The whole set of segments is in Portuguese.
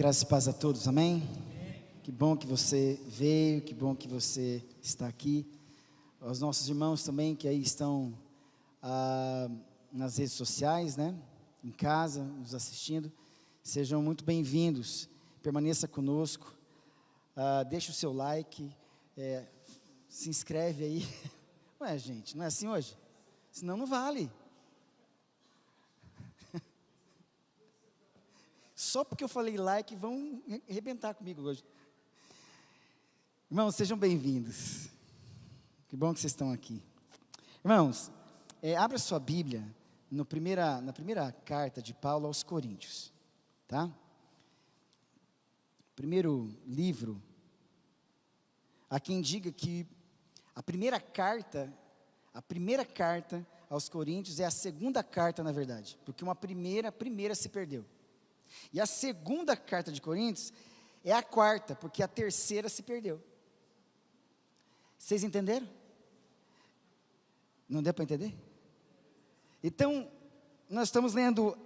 Graça e paz a todos, amém? Que bom que você veio, que bom que você está aqui. Aos nossos irmãos também que aí estão nas redes sociais, né? Em casa, nos assistindo, sejam muito bem-vindos. Permaneça conosco, deixe o seu like, se inscreve aí. Ué, gente, não é assim hoje? Senão não vale. Só porque eu falei like, vão arrebentar comigo hoje. Irmãos, sejam bem-vindos. Que bom que vocês estão aqui. Irmãos, abra sua Bíblia na primeira carta de Paulo aos Coríntios, tá? Primeiro livro. Há quem diga que a primeira carta aos Coríntios é a segunda carta, na verdade, porque a primeira se perdeu. E a segunda carta de Coríntios é a quarta, porque a terceira se perdeu. Vocês entenderam? Não deu para entender? Então, nós estamos lendo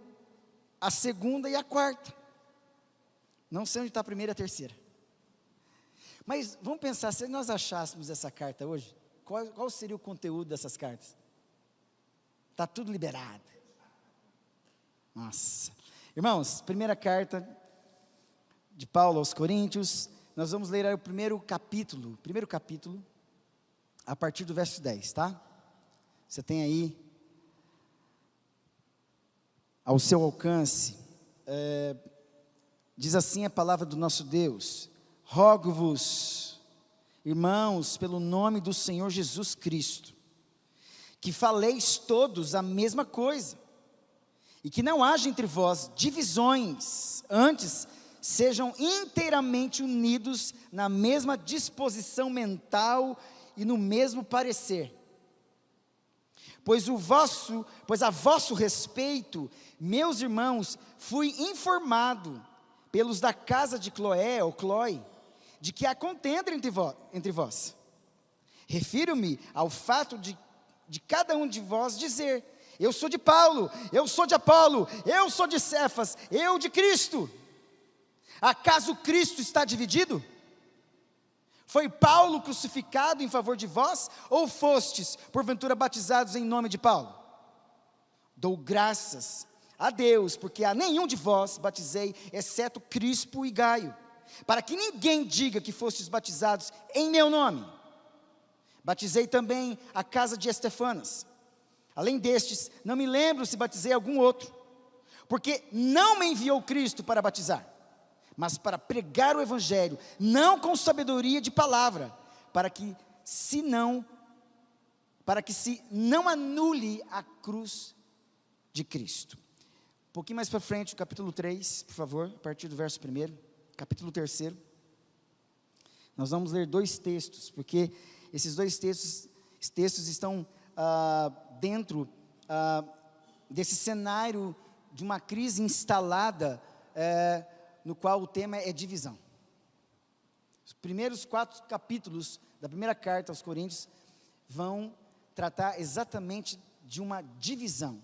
a segunda e a quarta. Não sei onde está a primeira e a terceira. Mas vamos pensar, se nós achássemos essa carta hoje, qual seria o conteúdo dessas cartas? Está tudo liberado. Nossa. Irmãos, primeira carta de Paulo aos Coríntios, nós vamos ler aí o primeiro capítulo, a partir do verso 10, tá? Você tem aí, ao seu alcance, diz assim a palavra do nosso Deus: rogo-vos, irmãos, pelo nome do Senhor Jesus Cristo, que faleis todos a mesma coisa, e que não haja entre vós divisões, antes sejam inteiramente unidos na mesma disposição mental e no mesmo parecer. Pois a vosso respeito, meus irmãos, fui informado pelos da casa de Cloé ou Clói, de que há contenda entre vós. Refiro-me ao fato de cada um de vós dizer: eu sou de Paulo, eu sou de Apolo, eu sou de Cefas, eu de Cristo. Acaso Cristo está dividido? Foi Paulo crucificado em favor de vós, ou fostes, porventura, batizados em nome de Paulo? Dou graças a Deus, porque a nenhum de vós batizei, exceto Crispo e Gaio, para que ninguém diga que fostes batizados em meu nome. Batizei também a casa de Estefanas. Além destes, não me lembro se batizei algum outro, porque não me enviou Cristo para batizar, mas para pregar o Evangelho, não com sabedoria de palavra, para que se não anule a cruz de Cristo. Um pouquinho mais para frente, o capítulo 3, por favor, a partir do verso 1, capítulo 3, nós vamos ler dois textos, porque esses dois textos estão dentro desse cenário de uma crise instalada, no qual o tema é divisão. Os primeiros 4 capítulos da primeira carta aos Coríntios vão tratar exatamente de uma divisão,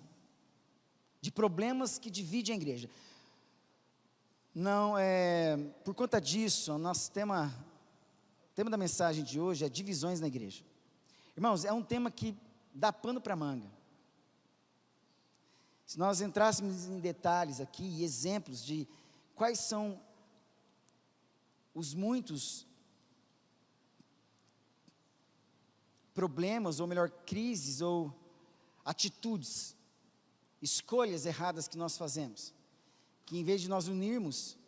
de problemas que dividem a igreja. Por conta disso, o nosso tema da mensagem de hoje é divisões na igreja. Irmãos, é um tema que dá pano para manga. Se nós entrássemos em detalhes aqui, exemplos de quais são os muitos problemas, ou melhor, crises, ou atitudes, escolhas erradas que nós fazemos, que em vez de nos unirmos,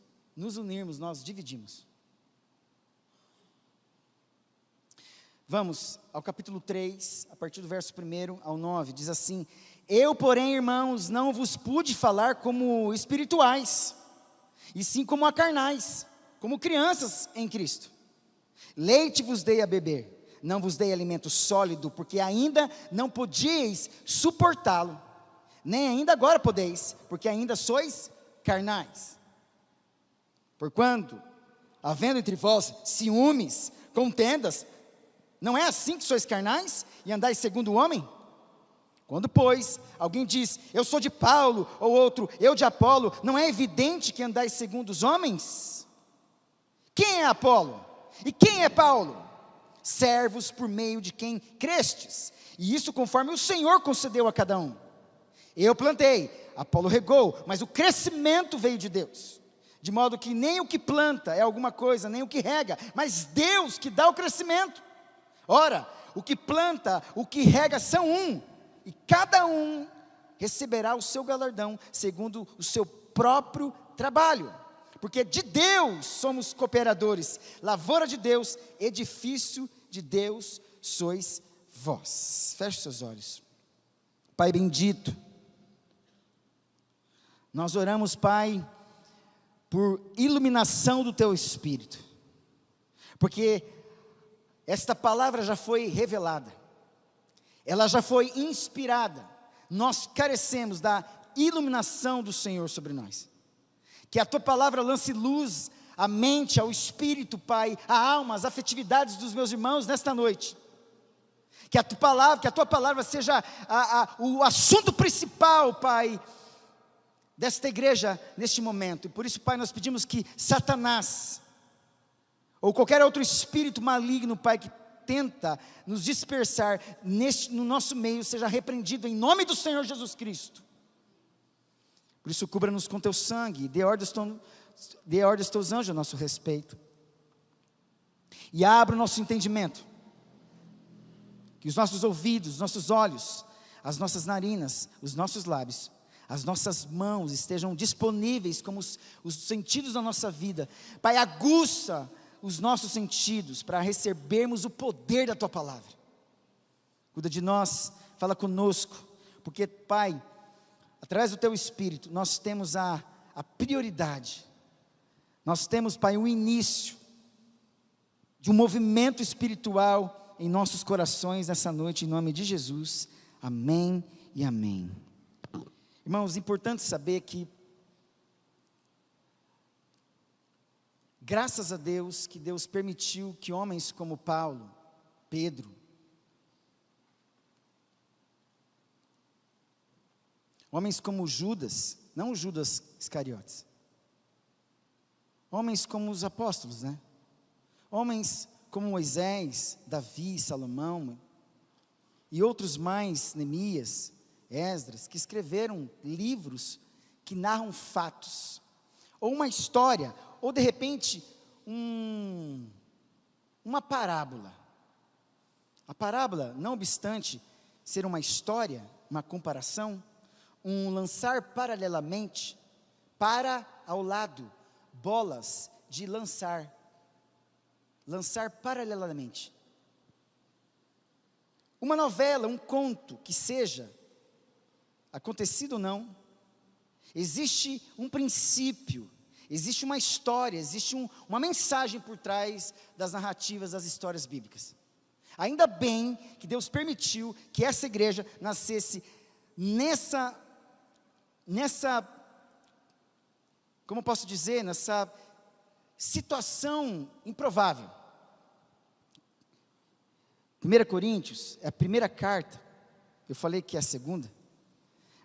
nós dividimos. Vamos ao capítulo 3, a partir do verso 1 ao 9, diz assim: eu, porém, irmãos, não vos pude falar como espirituais, e sim como a carnais, como crianças em Cristo. Leite vos dei a beber, não vos dei alimento sólido, porque ainda não podíeis suportá-lo, nem ainda agora podeis, porque ainda sois carnais. Porquanto, havendo entre vós ciúmes, contendas, não é assim que sois carnais e andais segundo o homem? Quando, pois, alguém diz, eu sou de Paulo, ou outro, eu de Apolo, não é evidente que andais segundo os homens? Quem é Apolo? E quem é Paulo? Servos por meio de quem crestes, e isso conforme o Senhor concedeu a cada um. Eu plantei, Apolo regou, mas o crescimento veio de Deus. De modo que nem o que planta é alguma coisa, nem o que rega, mas Deus que dá o crescimento. Ora, o que planta, o que rega são um, e cada um receberá o seu galardão, segundo o seu próprio trabalho. Porque de Deus somos cooperadores, lavoura de Deus, edifício de Deus sois vós. Feche seus olhos. Pai bendito, nós oramos, Pai, por iluminação do Teu Espírito, porque esta palavra já foi revelada, ela já foi inspirada, nós carecemos da iluminação do Senhor sobre nós, que a Tua palavra lance luz à mente, ao espírito, Pai, à alma, às afetividades dos meus irmãos nesta noite, que a Tua palavra seja o assunto principal, Pai, desta igreja neste momento. E por isso, Pai, nós pedimos que Satanás, ou qualquer outro espírito maligno, Pai, que tenta nos dispersar no nosso meio, seja repreendido em nome do Senhor Jesus Cristo. Por isso, cubra-nos com Teu sangue, e dê ordens aos Teus anjos a nosso respeito, e abra o nosso entendimento, que os nossos ouvidos, os nossos olhos, as nossas narinas, os nossos lábios, as nossas mãos estejam disponíveis como os sentidos da nossa vida. Pai, aguça os nossos sentidos para recebermos o poder da Tua palavra. Cuida de nós, fala conosco, porque, Pai, através do Teu Espírito, nós temos a prioridade, nós temos, Pai, o início de um movimento espiritual em nossos corações nessa noite, em nome de Jesus, amém e amém. Irmãos, é importante saber que, graças a Deus, que Deus permitiu que homens como Paulo, Pedro, homens como Judas, não Judas Iscariotes, homens como os apóstolos, né? Homens como Moisés, Davi, Salomão, e outros mais, Neemias, Esdras, que escreveram livros que narram fatos, ou uma história, ou de repente, uma parábola. A parábola, não obstante ser uma história, uma comparação, um lançar paralelamente, para ao lado, bolas de lançar paralelamente. Uma novela, um conto que seja, acontecido ou não, existe um princípio, existe uma história, existe uma mensagem por trás das narrativas das histórias bíblicas. Ainda bem que Deus permitiu que essa igreja nascesse nessa, como eu posso dizer, nessa situação improvável. 1 Coríntios é a primeira carta, eu falei que é a segunda,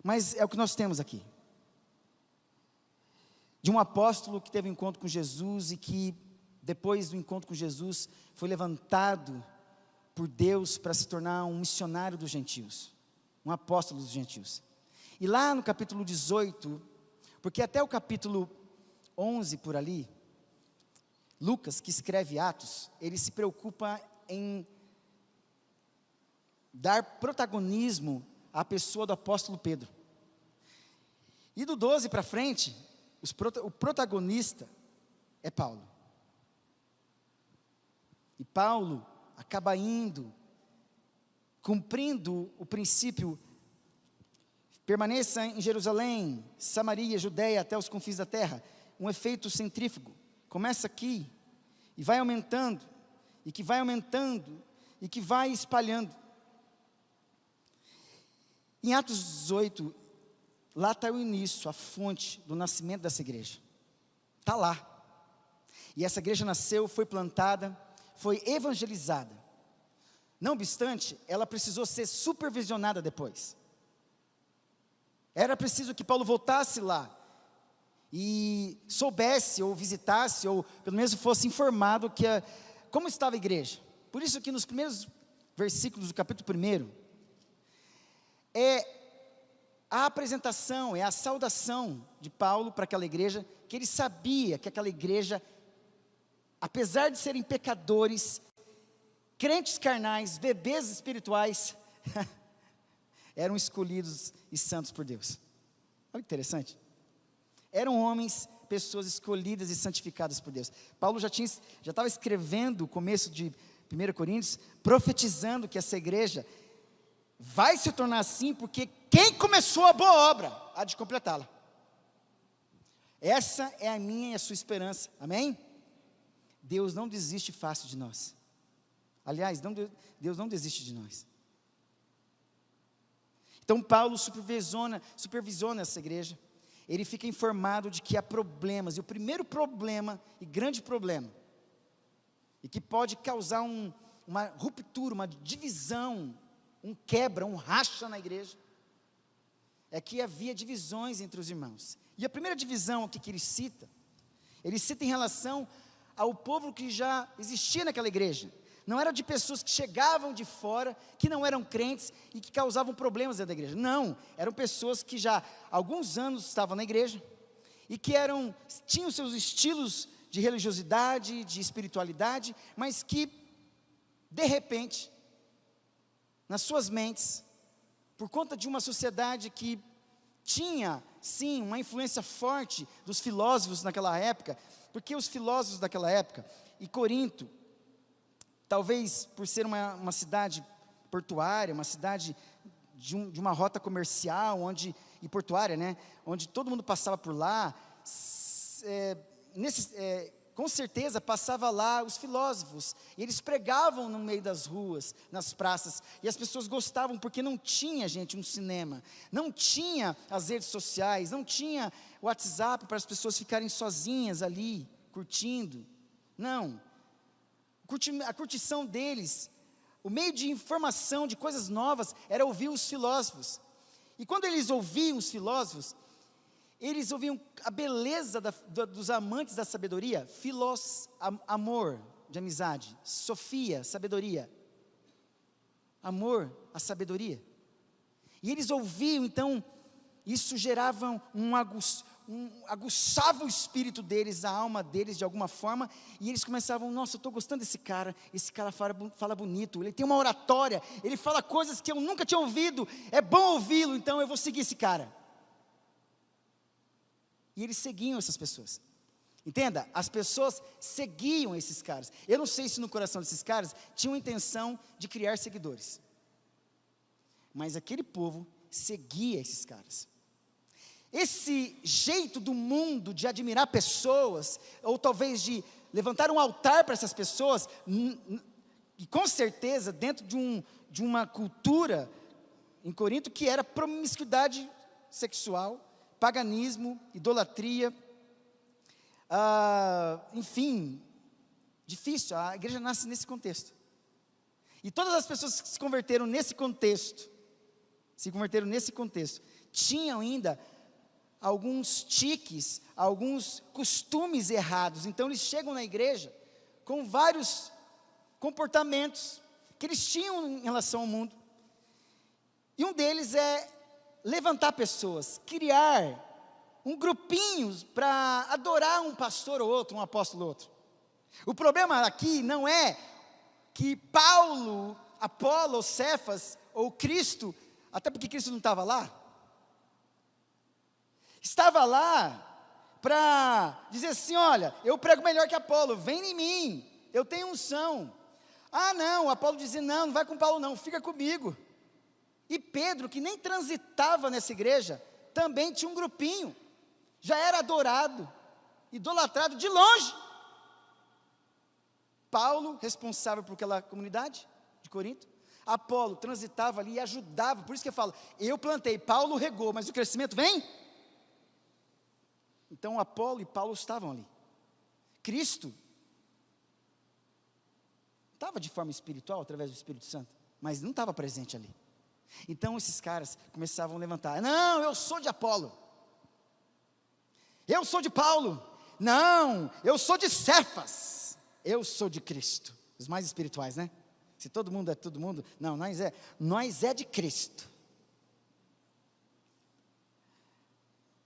mas é o que nós temos aqui, de um apóstolo que teve um encontro com Jesus e que depois do encontro com Jesus foi levantado por Deus para se tornar um missionário dos gentios, um apóstolo dos gentios. E lá no capítulo 18, porque até o capítulo 11 por ali, Lucas, que escreve Atos, ele se preocupa em dar protagonismo à pessoa do apóstolo Pedro. E do 12 para frente, o protagonista é Paulo. E Paulo acaba cumprindo o princípio, permaneça em Jerusalém, Samaria, Judeia, até os confins da terra, um efeito centrífugo, começa aqui, e vai aumentando, e que vai aumentando, e que vai espalhando. Em Atos 18, lá está o início, a fonte do nascimento dessa igreja, está lá, e essa igreja nasceu, foi plantada, foi evangelizada, não obstante, ela precisou ser supervisionada depois, Era preciso que Paulo voltasse lá e soubesse, ou visitasse, ou pelo menos fosse informado como estava a igreja. Por isso que nos primeiros versículos do capítulo 1, é a apresentação, é a saudação de Paulo para aquela igreja, que ele sabia que aquela igreja, apesar de serem pecadores, crentes carnais, bebês espirituais, eram escolhidos e santos por Deus. Olha que interessante. Eram homens, pessoas escolhidas e santificadas por Deus. Paulo já estava escrevendo o começo de 1 Coríntios, profetizando que essa igreja vai se tornar assim, porque quem começou a boa obra há de completá-la. Essa é a minha e a sua esperança, amém? Deus não desiste fácil de nós. Aliás, Deus não desiste de nós. Então Paulo supervisiona essa igreja. Ele fica informado de que há problemas, e o primeiro problema, e grande problema, e que pode causar uma ruptura, uma divisão, um quebra, um racha na igreja, é que havia divisões entre os irmãos. E a primeira divisão aqui que ele cita em relação ao povo que já existia naquela igreja. Não era de pessoas que chegavam de fora, que não eram crentes e que causavam problemas dentro da igreja. Não, eram pessoas que já há alguns anos estavam na igreja e que tinham seus estilos de religiosidade, de espiritualidade, mas que, de repente, nas suas mentes, por conta de uma sociedade que tinha, sim, uma influência forte dos filósofos naquela época, porque os filósofos daquela época, e Corinto, talvez por ser uma cidade portuária, uma cidade de uma rota comercial, e portuária, né, onde todo mundo passava por lá, com certeza passava lá os filósofos, e eles pregavam no meio das ruas, nas praças, e as pessoas gostavam, porque não tinha, gente, um cinema, não tinha as redes sociais, não tinha WhatsApp para as pessoas ficarem sozinhas ali, curtindo, não. A curtição deles, o meio de informação de coisas novas, era ouvir os filósofos. E quando eles ouviam os filósofos, eles ouviam a beleza dos amantes da sabedoria, amor, de amizade, sofia, sabedoria, amor, a sabedoria. E eles ouviam, então, isso gerava aguçava o espírito deles, a alma deles de alguma forma, e eles começavam, nossa, eu estou gostando desse cara fala bonito, ele tem uma oratória, ele fala coisas que eu nunca tinha ouvido, é bom ouvi-lo, então eu vou seguir esse cara. E eles seguiam essas pessoas. Entenda, as pessoas seguiam esses caras. Eu não sei se no coração desses caras tinham a intenção de criar seguidores, mas aquele povo seguia esses caras. Esse jeito do mundo de admirar pessoas, ou talvez de levantar um altar para essas pessoas, e com certeza dentro de uma cultura em Corinto que era promiscuidade sexual, paganismo, idolatria, enfim, difícil, a igreja nasce nesse contexto. E todas as pessoas que se converteram nesse contexto, tinham ainda alguns tiques, alguns costumes errados. Então eles chegam na igreja com vários comportamentos que eles tinham em relação ao mundo. E um deles é levantar pessoas, criar um grupinho para adorar um pastor ou outro, um apóstolo ou outro. O problema aqui não é que Paulo, Apolo, Cefas ou Cristo, até porque Cristo não estava lá, estava lá para dizer assim, olha, eu prego melhor que Apolo, vem em mim, eu tenho unção. Ah não, Apolo dizia, não vai com Paulo não, fica comigo. E Pedro, que nem transitava nessa igreja, também tinha um grupinho, já era adorado, idolatrado de longe. Paulo, responsável por aquela comunidade de Corinto, Apolo transitava ali e ajudava, por isso que eu falo, eu plantei, Paulo regou, mas o crescimento vem. Então Apolo e Paulo estavam ali. Cristo estava de forma espiritual, através do Espírito Santo, mas não estava presente ali. Então esses caras começavam a levantar: não, eu sou de Apolo, eu sou de Paulo, não, eu sou de Cefas, eu sou de Cristo. Os mais espirituais, né? Se todo mundo é todo mundo, não, nós é de Cristo.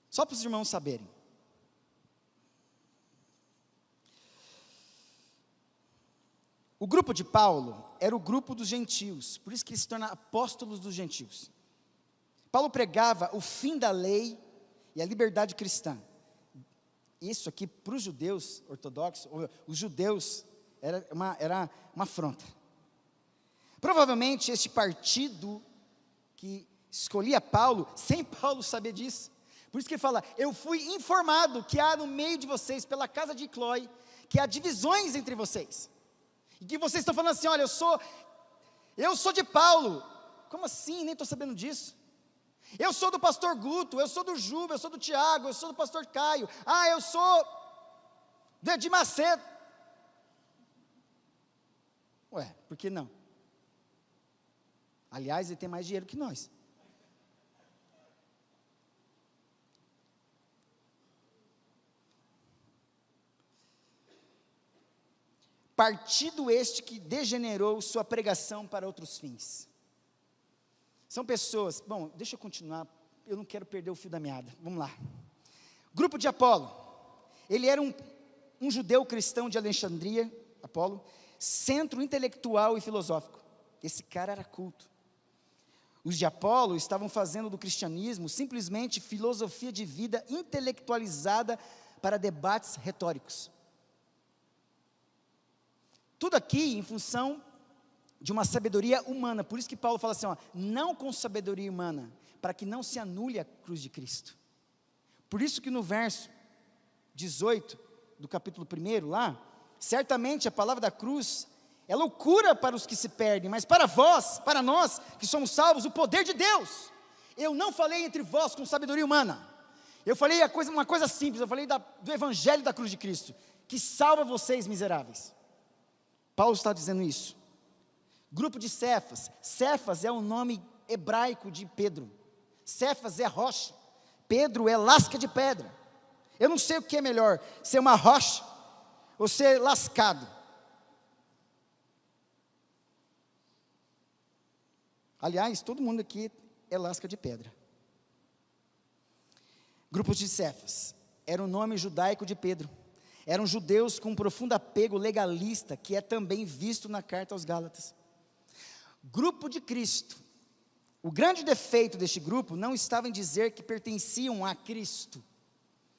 Só para os irmãos saberem. O grupo de Paulo era o grupo dos gentios, por isso que ele se torna apóstolos dos gentios. Paulo pregava o fim da lei e a liberdade cristã. Isso aqui para os judeus ortodoxos, os judeus, era uma afronta. Provavelmente este partido que escolhia Paulo, sem Paulo saber disso, por isso que ele fala: eu fui informado que há no meio de vocês, pela casa de Clói, que há divisões entre vocês, e que vocês estão falando assim: olha, eu sou de Paulo. Como assim? Nem estou sabendo disso. Eu sou do pastor Guto, eu sou do Juba, eu sou do Tiago, eu sou do pastor Caio. Eu sou de Edir Macedo. Ué, por que não? Aliás, ele tem mais dinheiro que nós. Partido este que degenerou sua pregação para outros fins. São pessoas, bom, deixa eu continuar, eu não quero perder o fio da meada, vamos lá. Grupo de Apolo, ele era um judeu cristão de Alexandria, Apolo, centro intelectual e filosófico. Esse cara era culto. Os de Apolo estavam fazendo do cristianismo simplesmente filosofia de vida intelectualizada para debates retóricos. Tudo aqui em função de uma sabedoria humana. Por isso que Paulo fala assim, não com sabedoria humana, para que não se anule a cruz de Cristo. Por isso que no verso 18 do capítulo 1 lá, certamente a palavra da cruz é loucura para os que se perdem, mas para vós, para nós que somos salvos, o poder de Deus. Eu não falei entre vós com sabedoria humana, eu falei uma coisa simples, eu falei do evangelho da cruz de Cristo, que salva vocês miseráveis. Paulo está dizendo isso. Grupo de Cefas. Cefas é o nome hebraico de Pedro. Cefas é rocha. Pedro é lasca de pedra. Eu não sei o que é melhor, ser uma rocha ou ser lascado. Aliás, todo mundo aqui é lasca de pedra. Grupos de Cefas. Era o nome judaico de Pedro. Eram judeus com um profundo apego legalista, que é também visto na carta aos Gálatas. Grupo de Cristo. O grande defeito deste grupo não estava em dizer que pertenciam a Cristo.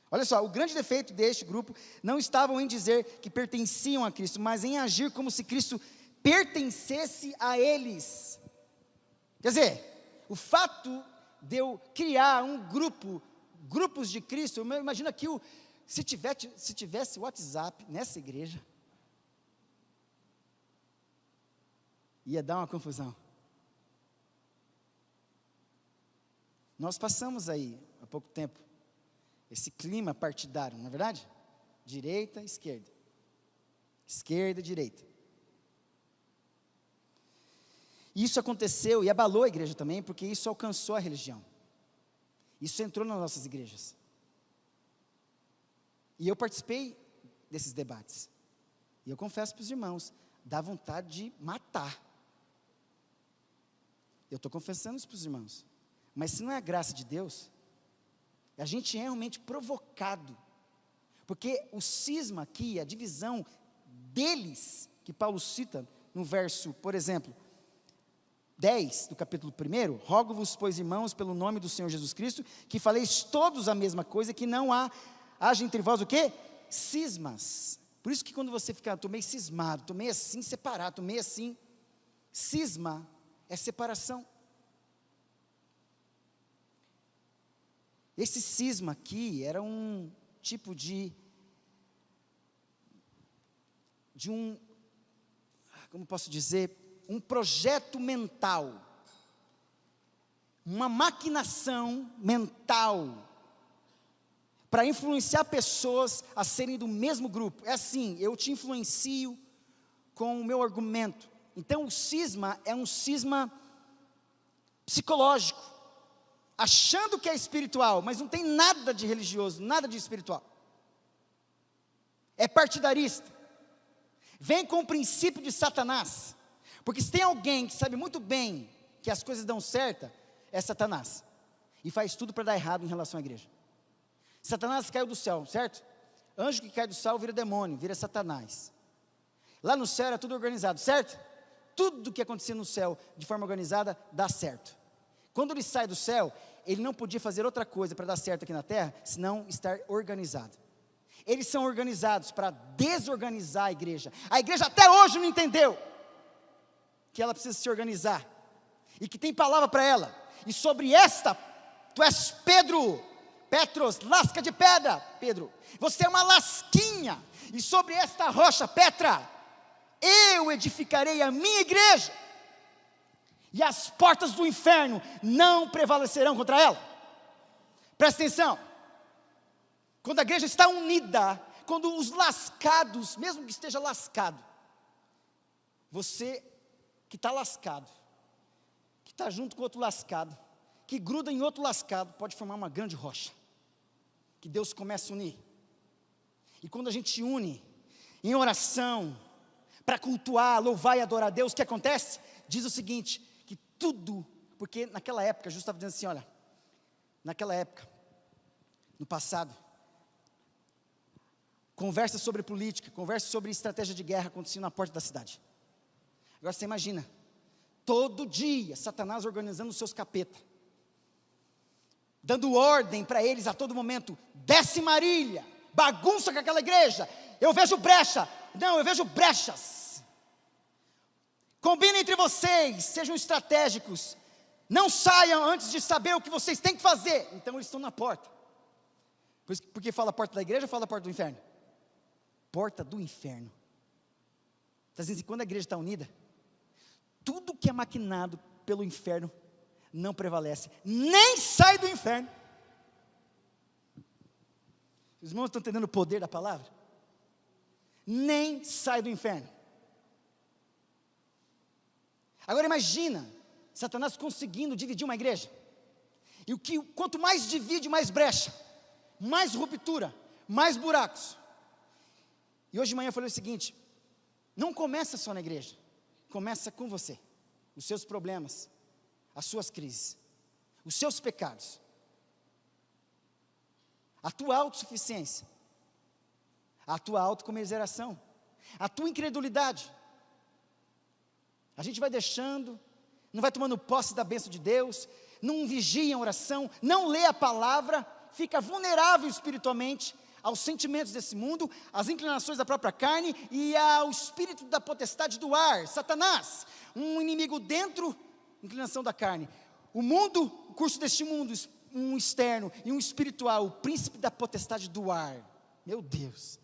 Olha só, o grande defeito deste grupo não estava em dizer que pertenciam a Cristo, mas em agir como se Cristo pertencesse a eles. Quer dizer, o fato de eu criar grupos de Cristo, imagina que se tivesse WhatsApp nessa igreja, ia dar uma confusão. Nós passamos aí, há pouco tempo, esse clima partidário, não é verdade? Direita, esquerda. Esquerda, direita. Isso aconteceu e abalou a igreja também, porque isso alcançou a religião. Isso entrou nas nossas igrejas. E eu participei desses debates. E eu confesso para os irmãos, dá vontade de matar. Eu estou confessando isso para os irmãos. Mas se não é a graça de Deus, a gente é realmente provocado. Porque o cisma aqui, a divisão deles, que Paulo cita no verso, por exemplo, 10 do capítulo 1, rogo-vos, pois irmãos, pelo nome do Senhor Jesus Cristo, que faleis todos a mesma coisa, que não haja entre vós o quê? Cismas. Por isso que quando você fica, estou meio cismado, estou meio assim separado, estou meio assim, cisma é separação. Esse cisma aqui era um tipo de como posso dizer, um projeto mental, uma maquinação mental, para influenciar pessoas a serem do mesmo grupo. É assim, eu te influencio com o meu argumento. Então o cisma é um cisma psicológico, achando que é espiritual, mas não tem nada de religioso, nada de espiritual. É partidarista. Vem com o princípio de Satanás. Porque se tem alguém que sabe muito bem que as coisas dão certo, é Satanás. E faz tudo para dar errado em relação à igreja. Satanás caiu do céu, certo? Anjo que cai do céu vira demônio, vira Satanás. Lá no céu era tudo organizado, certo? Tudo que acontecia no céu de forma organizada dá certo. Quando ele sai do céu, ele não podia fazer outra coisa para dar certo aqui na terra, senão estar organizado. Eles são organizados para desorganizar a igreja. A igreja até hoje não entendeu que ela precisa se organizar e que tem palavra para ela. E sobre esta, tu és Pedro, Petros, lasca de pedra, Pedro. Você é uma lasquinha. E sobre esta rocha, Petra, eu edificarei a minha igreja. E as portas do inferno não prevalecerão contra ela. Presta atenção. Quando a igreja está unida, quando os lascados, mesmo que esteja lascado, você que está lascado, que está junto com outro lascado, que gruda em outro lascado, pode formar uma grande rocha, que Deus começa a unir. E quando a gente une, em oração, para cultuar, louvar e adorar a Deus, o que acontece? Diz o seguinte, que tudo, porque naquela época, Jesus estava dizendo assim, olha, naquela época, no passado, conversa sobre política, conversa sobre estratégia de guerra acontecia na porta da cidade. Agora você imagina, todo dia, Satanás organizando os seus capetas, dando ordem para eles a todo momento, desce Marília, bagunça com aquela igreja, eu vejo brecha, não, eu vejo brechas, combinem entre vocês, sejam estratégicos, não saiam antes de saber o que vocês têm que fazer. Então eles estão na porta, porque fala a porta da igreja ou fala a porta do inferno? Porta do inferno. Está dizendo assim, quando a igreja está unida, tudo que é maquinado pelo inferno não prevalece, nem sai do inferno. Os irmãos estão entendendo o poder da palavra? Nem sai do inferno. Agora imagina, Satanás conseguindo dividir uma igreja, e quanto mais divide, mais brecha, mais ruptura, mais buracos. E hoje de manhã eu falei o seguinte, não começa só na igreja, começa com você, os seus problemas, as suas crises, os seus pecados, a tua autossuficiência, a tua autocomiseração, a tua incredulidade. A gente vai deixando, não vai tomando posse da bênção de Deus, não vigia em oração, não lê a palavra, fica vulnerável espiritualmente aos sentimentos desse mundo, às inclinações da própria carne e ao espírito da potestade do ar, Satanás, um inimigo dentro, inclinação da carne. O mundo, o curso deste mundo, um externo e um espiritual, o príncipe da potestade do ar. Meu Deus.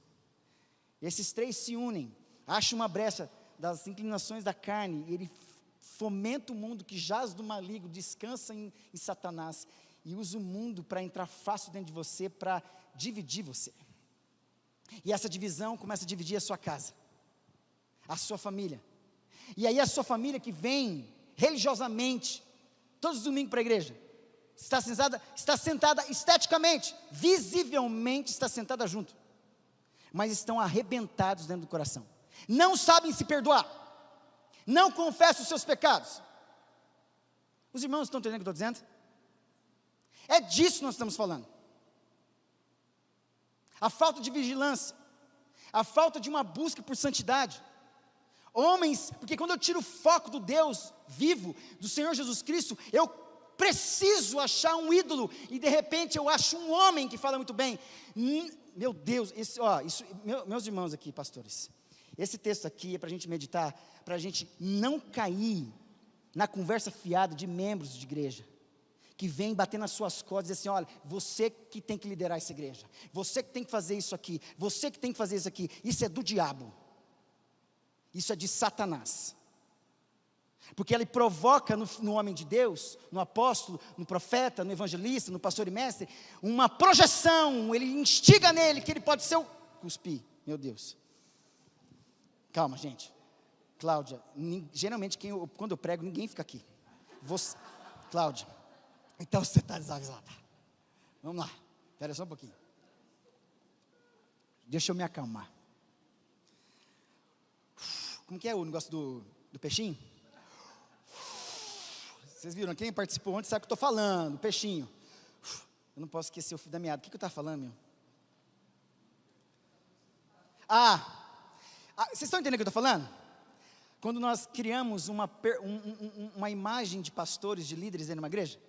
Esses três se unem, acham uma brecha das inclinações da carne, e ele fomenta o mundo que jaz do maligno, descansa em Satanás, e usa o mundo para entrar fácil dentro de você, para dividir você. E essa divisão começa a dividir a sua casa, a sua família. E aí a sua família que vem religiosamente, todos os domingos para a igreja, está sentada esteticamente, visivelmente está sentada junto, mas estão arrebentados dentro do coração, não sabem se perdoar, não confessam os seus pecados. Os irmãos estão entendendo o que eu estou dizendo? É disso que nós estamos falando. A falta de vigilância, a falta de uma busca por santidade. Homens, porque quando eu tiro o foco do Deus vivo, do Senhor Jesus Cristo, eu preciso achar um ídolo, e de repente eu acho um homem que fala muito bem. Meu Deus, meus irmãos aqui, pastores, esse texto aqui é para a gente meditar, para a gente não cair na conversa fiada de membros de igreja, que vem bater nas suas costas e dizer assim, olha, você que tem que liderar essa igreja, você que tem que fazer isso aqui, você que tem que fazer isso aqui, isso é do diabo, isso é de Satanás, porque ele provoca no homem de Deus, no apóstolo, no profeta, no evangelista, no pastor e mestre, uma projeção, ele instiga nele, que ele pode ser o cuspir, meu Deus, calma gente, Cláudia, geralmente quando eu prego, ninguém fica aqui, Cláudia, então você está desavisada. Vamos lá, espera só um pouquinho. Deixa eu me acalmar. Como que é o negócio do peixinho? Vocês viram, quem participou ontem sabe o que eu estou falando, peixinho. Eu não posso esquecer o fio da meada. O que eu estava falando, meu? Vocês estão entendendo o que eu estou falando? Quando nós criamos uma imagem de pastores, de líderes dentro de uma igreja,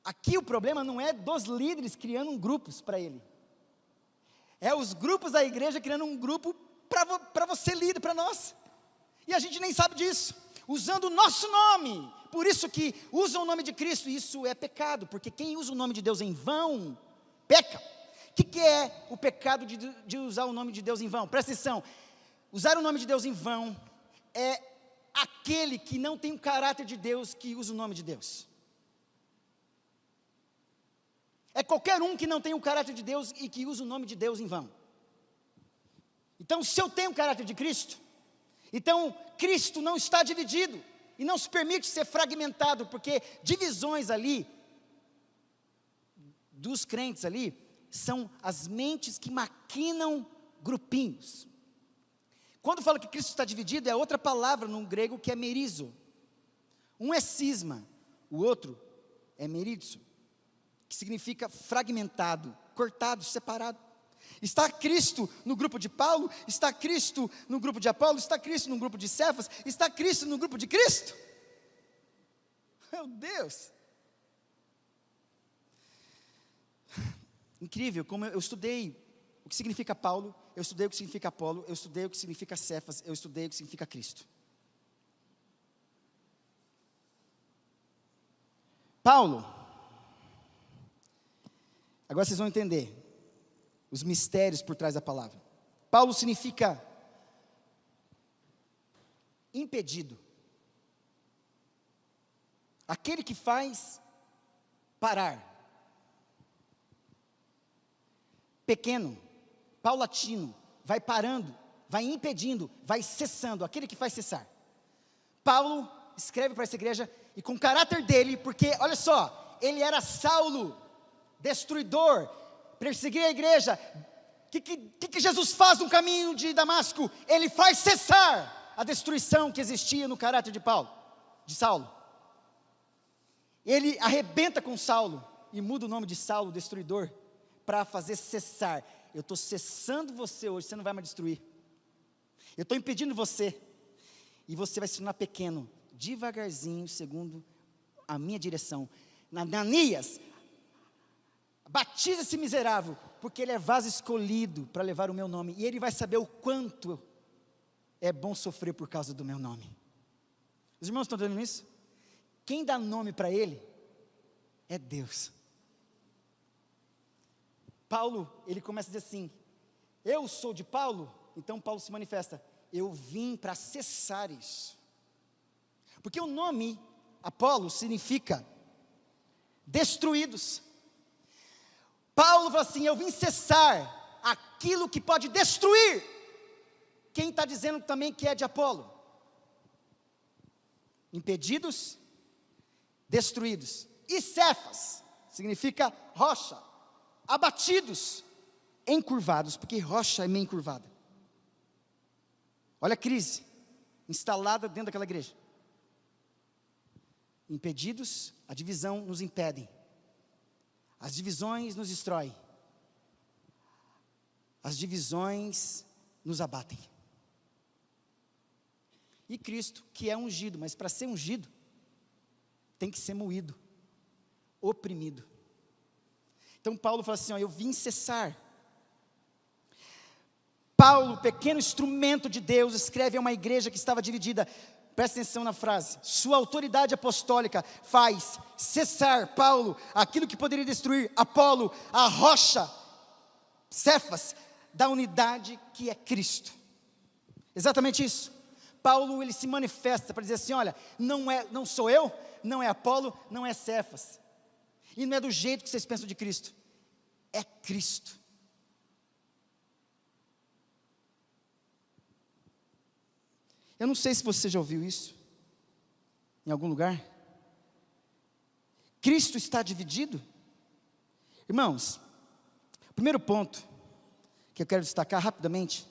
aqui o problema não é dos líderes criando grupos para ele. É os grupos da igreja criando um grupo para você líder, para nós. E a gente nem sabe disso. Usando o nosso nome, por isso que usam o nome de Cristo, isso é pecado, porque quem usa o nome de Deus em vão, peca. O que é o pecado de usar o nome de Deus em vão? Presta atenção, usar o nome de Deus em vão, é aquele que não tem o caráter de Deus, que usa o nome de Deus. É qualquer um que não tem o caráter de Deus, e que usa o nome de Deus em vão. Então, se eu tenho o caráter de Cristo, então, Cristo não está dividido, e não se permite ser fragmentado, porque divisões ali, dos crentes ali, são as mentes que maquinam grupinhos. Quando fala que Cristo está dividido, é outra palavra no grego que é merizo. Um é cisma, o outro é merizo, que significa fragmentado, cortado, separado. Está Cristo no grupo de Paulo? Está Cristo no grupo de Apolo? Está Cristo no grupo de Cefas? Está Cristo no grupo de Cristo? Meu Deus! Incrível, como eu estudei o que significa Paulo, eu estudei o que significa Apolo, eu estudei o que significa Cefas, eu estudei o que significa Cristo. Paulo, agora vocês vão entender os mistérios por trás da palavra. Paulo significa impedido. Aquele que faz parar. Pequeno, paulatino, vai parando, vai impedindo, vai cessando, aquele que faz cessar. Paulo escreve para essa igreja, e com o caráter dele, porque, olha só, ele era Saulo, destruidor, perseguia a igreja. O que Jesus faz no caminho de Damasco? Ele faz cessar a destruição que existia no caráter de Saulo. Ele arrebenta com Saulo, e muda o nome de Saulo, destruidor, para fazer cessar. Eu estou cessando você hoje, você não vai mais destruir. Eu estou impedindo você, e você vai se tornar pequeno, devagarzinho, segundo a minha direção. Ananias, batiza esse miserável, porque ele é vaso escolhido para levar o meu nome, e ele vai saber o quanto é bom sofrer por causa do meu nome. Os irmãos estão entendendo isso? Quem dá nome para ele é Deus. Paulo, ele começa a dizer assim: eu sou de Paulo. Então Paulo se manifesta: eu vim para cessar isso. Porque o nome Apolo significa destruídos. Paulo fala assim: eu vim cessar aquilo que pode destruir. Quem está dizendo também que é de Apolo? Impedidos, destruídos. E Cefas significa rocha. Abatidos, encurvados, porque rocha é meio encurvada. Olha a crise instalada dentro daquela igreja. Impedidos, a divisão nos impede. As divisões nos destroem. As divisões nos abatem. E Cristo, que é ungido, mas para ser ungido, tem que ser moído, oprimido. Então Paulo fala assim: ó, eu vim cessar. Paulo, pequeno instrumento de Deus, escreve a uma igreja que estava dividida. Presta atenção na frase: sua autoridade apostólica faz cessar, Paulo, aquilo que poderia destruir Apolo, a rocha, Cefas, da unidade que é Cristo. Exatamente isso. Paulo, ele se manifesta para dizer assim: olha, não sou eu, não é Apolo, não é Cefas, e não é do jeito que vocês pensam de Cristo, é Cristo. Eu não sei se você já ouviu isso em algum lugar. Cristo está dividido? Irmãos, o primeiro ponto que eu quero destacar rapidamente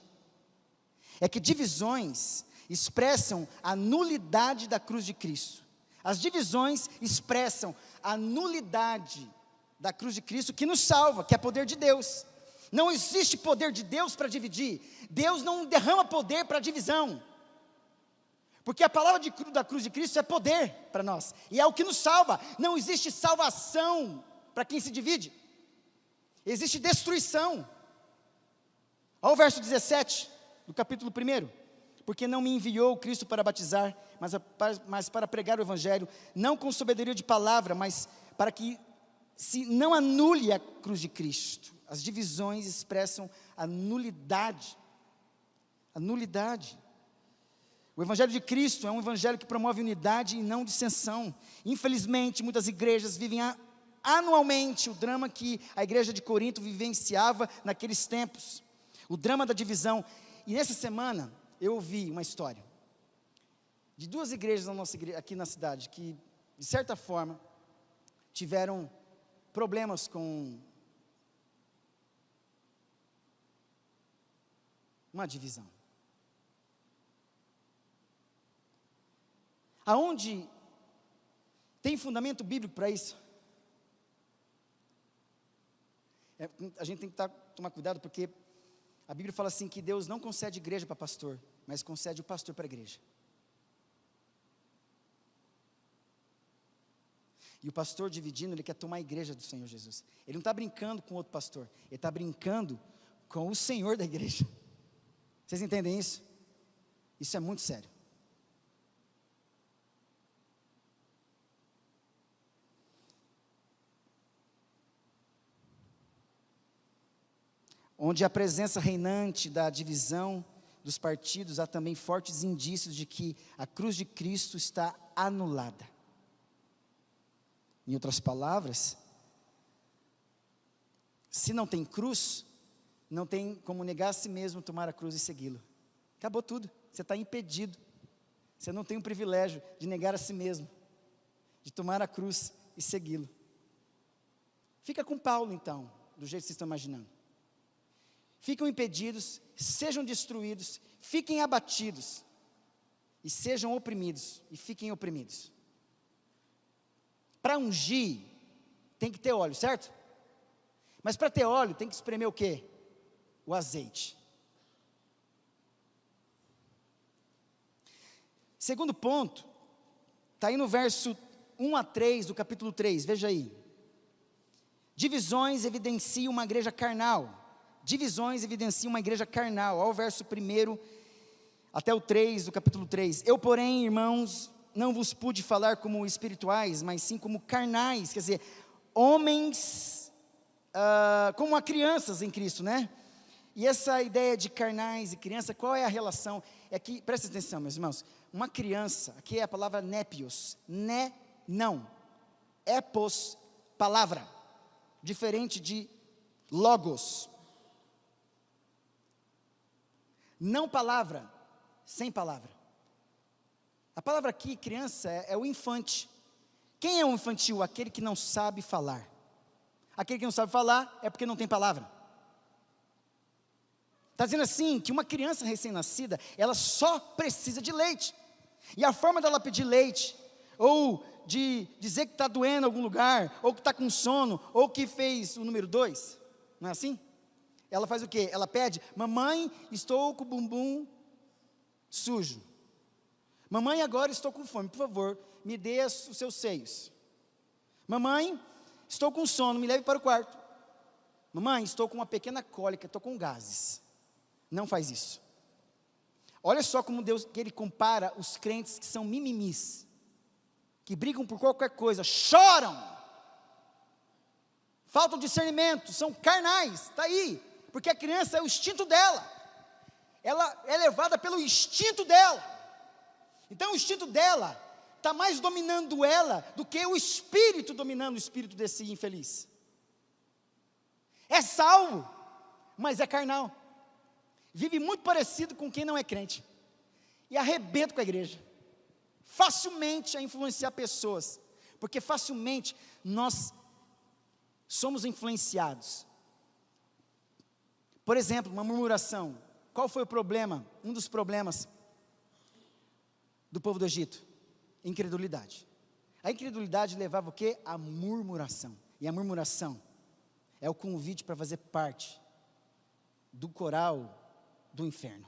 é que divisões expressam a nulidade da cruz de Cristo. As divisões expressam a nulidade da cruz de Cristo que nos salva, que é poder de Deus. Não existe poder de Deus para dividir. Deus não derrama poder para divisão. Porque a palavra da cruz de Cristo é poder para nós. E é o que nos salva. Não existe salvação para quem se divide. Existe destruição. Olha o verso 17 do capítulo 1. Porque não me enviou Cristo para batizar, mas para pregar o evangelho, não com sabedoria de palavra, mas para que se não anule a cruz de Cristo. As divisões expressam a nulidade. A nulidade. O evangelho de Cristo é um evangelho que promove unidade e não dissensão. Infelizmente, muitas igrejas vivem anualmente o drama que a igreja de Corinto vivenciava naqueles tempos. O drama da divisão. E nessa semana, eu ouvi uma história de duas igrejas aqui na cidade, que, de certa forma, tiveram problemas com uma divisão. Aonde tem fundamento bíblico para isso? A gente tem que tomar cuidado, porque a Bíblia fala assim que Deus não concede igreja para pastor, mas concede o pastor para a igreja. E o pastor dividindo, ele quer tomar a igreja do Senhor Jesus. Ele não está brincando com outro pastor, ele está brincando com o Senhor da igreja. Vocês entendem isso? Isso é muito sério. Onde a presença reinante da divisão dos partidos, há também fortes indícios de que a cruz de Cristo está anulada. Em outras palavras, se não tem cruz, não tem como negar a si mesmo, tomar a cruz e segui-lo. Acabou tudo, você está impedido. Você não tem o privilégio de negar a si mesmo, de tomar a cruz e segui-lo. Fica com Paulo então, do jeito que vocês estão imaginando. Ficam impedidos, sejam destruídos, fiquem abatidos, e sejam oprimidos, e fiquem oprimidos. Para ungir, tem que ter óleo, certo? Mas para ter óleo, tem que espremer o quê? O azeite. Segundo ponto, está aí no verso 1 a 3 do capítulo 3, veja aí. Divisões evidenciam uma igreja carnal. Divisões evidenciam uma igreja carnal. Olha o verso 1 até o 3 do capítulo 3. Eu, porém, irmãos, não vos pude falar como espirituais, mas sim como carnais, quer dizer, homens, como a crianças em Cristo, né? E essa ideia de carnais e criança, qual é a relação? É que, presta atenção, meus irmãos, uma criança, aqui é a palavra népios, não, epos, palavra, diferente de logos. Não palavra, sem palavra. A palavra aqui, criança, é o infante. Quem é o infantil? Aquele que não sabe falar. Aquele que não sabe falar é porque não tem palavra. Está dizendo assim, que uma criança recém-nascida, ela só precisa de leite. E a forma dela pedir leite, ou de dizer que está doendo em algum lugar, ou que está com sono, ou que fez o número 2, não é assim? Ela faz o quê? Ela pede, mamãe, estou com o bumbum sujo. Mamãe, agora estou com fome, por favor, me dê os seus seios. Mamãe, estou com sono, me leve para o quarto. Mamãe, estou com uma pequena cólica, estou com gases. Não faz isso. Olha só como Deus, que Ele compara os crentes que são mimimis, que brigam por qualquer coisa, choram, faltam discernimento, são carnais, está aí. Porque a criança é o instinto dela, ela é levada pelo instinto dela, então o instinto dela está mais dominando ela, do que o espírito dominando o espírito desse infeliz. É salvo, mas é carnal, vive muito parecido com quem não é crente, e arrebenta com a igreja, facilmente a influenciar pessoas, porque facilmente nós somos influenciados. Por exemplo, uma murmuração. Qual foi o problema? Um dos problemas do povo do Egito? Incredulidade. A incredulidade levava o quê? A murmuração. E a murmuração é o convite para fazer parte do coral do inferno.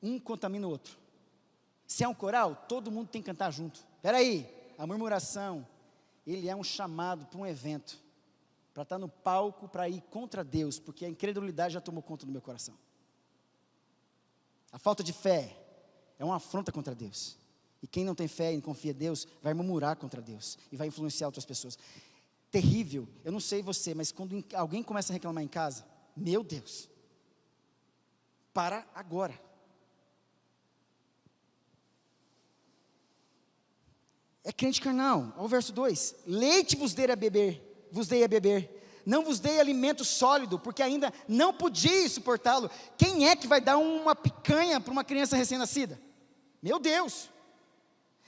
Um contamina o outro. Se é um coral, todo mundo tem que cantar junto. Espera aí, a murmuração, ele é um chamado para um evento, para estar no palco, para ir contra Deus, porque a incredulidade já tomou conta do meu coração. A falta de fé é uma afronta contra Deus. E quem não tem fé e não confia em Deus, vai murmurar contra Deus e vai influenciar outras pessoas. Terrível, eu não sei você, mas quando alguém começa a reclamar em casa, meu Deus, para agora. É crente carnal. Olha o verso 2: leite vos dei a beber, não vos dei alimento sólido, porque ainda não podiais suportá-lo. Quem é que vai dar uma picanha para uma criança recém-nascida? Meu Deus!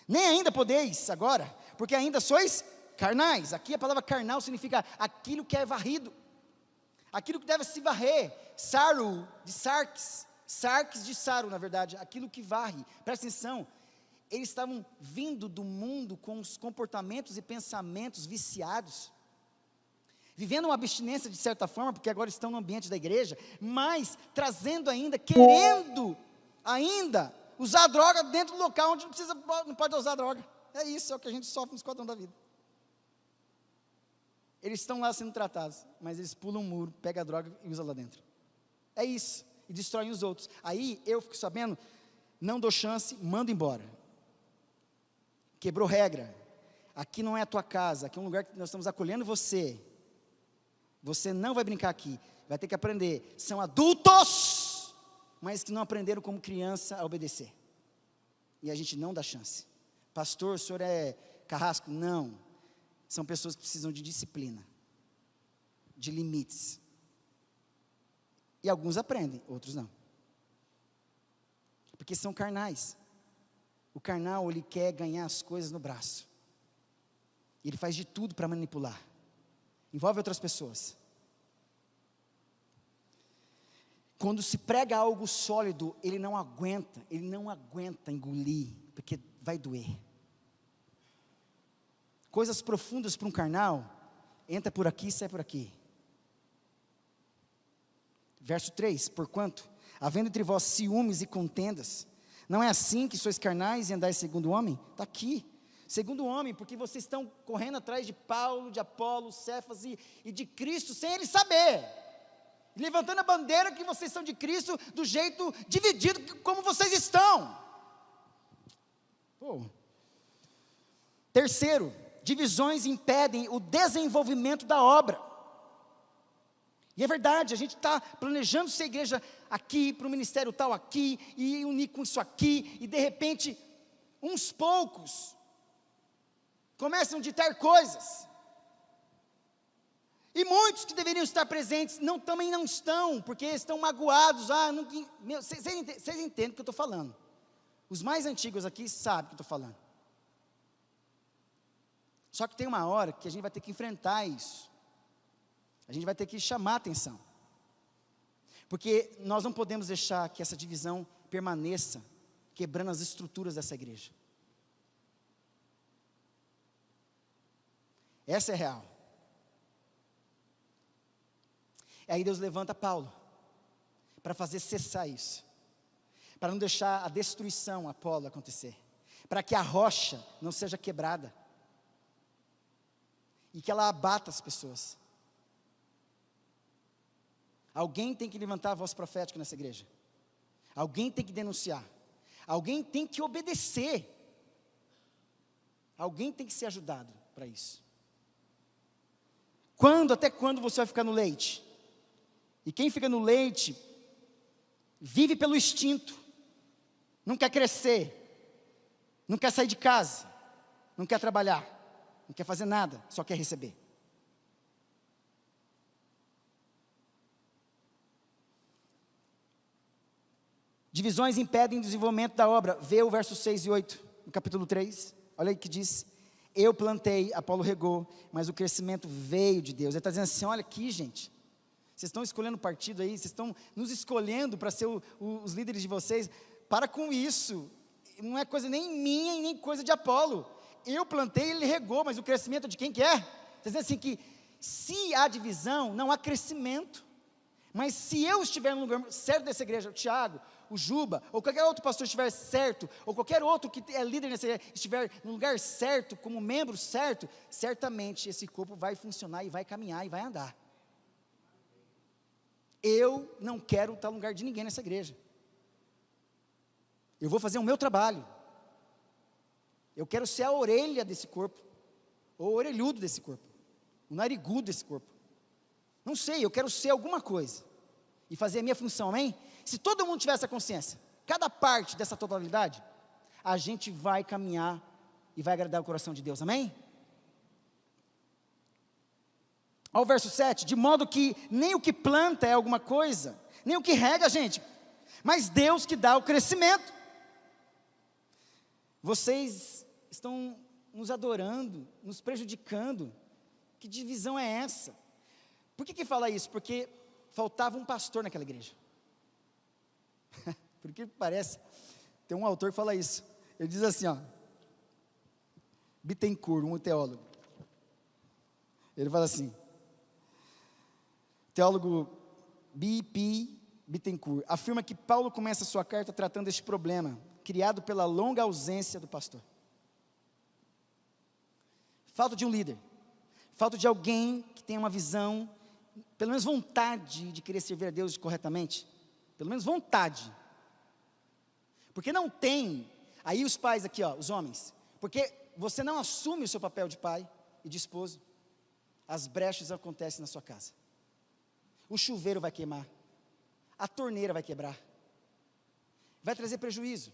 Nem ainda podeis agora, porque ainda sois carnais. Aqui a palavra carnal significa aquilo que é varrido, aquilo que deve se varrer. Saru, de sarx, sarx de saru, na verdade, aquilo que varre. Presta atenção. Eles estavam vindo do mundo com os comportamentos e pensamentos viciados, vivendo uma abstinência de certa forma, porque agora estão no ambiente da igreja, mas trazendo ainda, querendo ainda usar droga dentro do local onde não pode usar droga. É isso, é o que a gente sofre no esquadrão da vida. Eles estão lá sendo tratados, mas eles pulam um muro, pegam a droga e usam lá dentro. É isso, e destroem os outros. Aí eu fico sabendo, não dou chance, mando embora. Quebrou regra, aqui não é a tua casa, aqui é um lugar que nós estamos acolhendo você não vai brincar aqui, vai ter que aprender, são adultos, mas que não aprenderam como criança a obedecer, e a gente não dá chance. Pastor, o senhor é carrasco? Não, são pessoas que precisam de disciplina, de limites, e alguns aprendem, outros não, porque são carnais. O carnal, ele quer ganhar as coisas no braço. Ele faz de tudo para manipular. Envolve outras pessoas. Quando se prega algo sólido, ele não aguenta engolir, porque vai doer. Coisas profundas para um carnal, entra por aqui e sai por aqui. Verso 3, porquanto, havendo entre vós ciúmes e contendas, não é assim que sois carnais e andais segundo o homem? Está aqui, segundo o homem, porque vocês estão correndo atrás de Paulo, de Apolo, Cefas e de Cristo, sem ele saber, levantando a bandeira que vocês são de Cristo, do jeito dividido como vocês estão. Terceiro, divisões impedem o desenvolvimento da obra. E é verdade, a gente está planejando ser igreja aqui, para o ministério tal aqui, e unir com isso aqui, e de repente, uns poucos, começam a ditar coisas, e muitos que deveriam estar presentes, também não estão, porque estão magoados. Vocês entendem o que eu estou falando, os mais antigos aqui sabem o que eu estou falando, só que tem uma hora que a gente vai ter que enfrentar isso, a gente vai ter que chamar a atenção, porque nós não podemos deixar que essa divisão permaneça, quebrando as estruturas dessa igreja. Essa é real. E aí Deus levanta Paulo, para fazer cessar isso, para não deixar a destruição Apolo acontecer, para que a rocha não seja quebrada, e que ela abata as pessoas. Alguém tem que levantar a voz profética nessa igreja. Alguém tem que denunciar. Alguém tem que obedecer. Alguém tem que ser ajudado para isso. Até quando você vai ficar no leite? E quem fica no leite, vive pelo instinto. Não quer crescer. Não quer sair de casa. Não quer trabalhar. Não quer fazer nada, só quer receber. Divisões impedem o desenvolvimento da obra. Vê o verso 6 e 8, no capítulo 3. Olha aí que diz: eu plantei, Apolo regou, mas o crescimento veio de Deus. Ele está dizendo assim: olha aqui, gente, vocês estão escolhendo partido aí, vocês estão nos escolhendo para ser os líderes de vocês. Para com isso, não é coisa nem minha e nem coisa de Apolo. Eu plantei, ele regou, mas o crescimento de quem que é? Está dizendo assim que se há divisão, não há crescimento. Mas se eu estiver no lugar certo dessa igreja, o Tiago, o Juba, ou qualquer outro pastor estiver certo, ou qualquer outro que é líder nessa igreja estiver no lugar certo, como membro certo, certamente esse corpo vai funcionar e vai caminhar e vai andar. Eu não quero estar no lugar de ninguém nessa igreja. Eu vou fazer o meu trabalho. Eu quero ser a orelha desse corpo, ou o orelhudo desse corpo, o narigudo desse corpo. Não sei, eu quero ser alguma coisa e fazer a minha função, amém? Se todo mundo tiver essa consciência, cada parte dessa totalidade, a gente vai caminhar e vai agradar o coração de Deus, amém? Ao verso 7, de modo que nem o que planta é alguma coisa, nem o que rega, gente, mas Deus que dá o crescimento. Vocês estão nos adorando, nos prejudicando. Que divisão é essa? Por que fala isso? Porque faltava um pastor naquela igreja. Porque parece, tem um autor que fala isso. Ele diz assim, ó, Bittencourt, um teólogo. Ele fala assim, teólogo B.P. Bittencourt afirma que Paulo começa a sua carta tratando este problema, criado pela longa ausência do pastor. Falta de um líder, falta de alguém que tenha uma visão, pelo menos vontade de querer servir a Deus corretamente, pelo menos vontade, porque não tem, aí os pais aqui, ó, os homens, porque você não assume o seu papel de pai e de esposo, as brechas acontecem na sua casa, o chuveiro vai queimar, a torneira vai quebrar, vai trazer prejuízo.